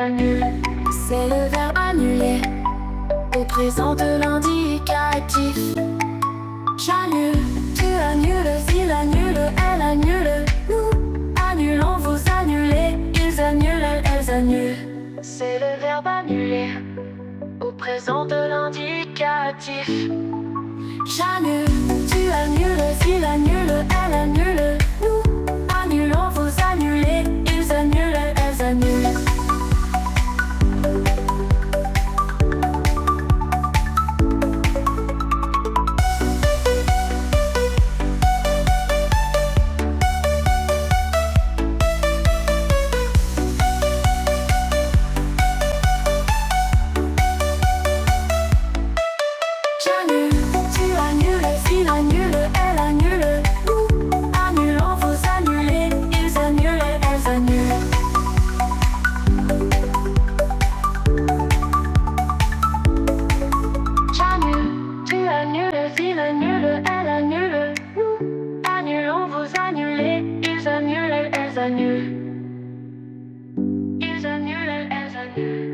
annulent. C'est le verbe annuler au présent de l'indicatif. J'annule, tu annules, il annule, elle annule. Nous annulons, vous annulez, ils annulent, elles annulent. C'est le verbe annuler au présent de l'indicatif. J'annule, tu annules, il annule, elle annule. Nous annulons, vous annulez, ils annulent, elles annulent. J'annule, tu annules, il annule, elle annule. Nous annulons, vous annulez, ils annulent, elles annulent. J'annule, tu annules, il annule, elle annule. Nous annulons, vous annulez, ils annulent, elles annulent. Ils annulent, elles annulent.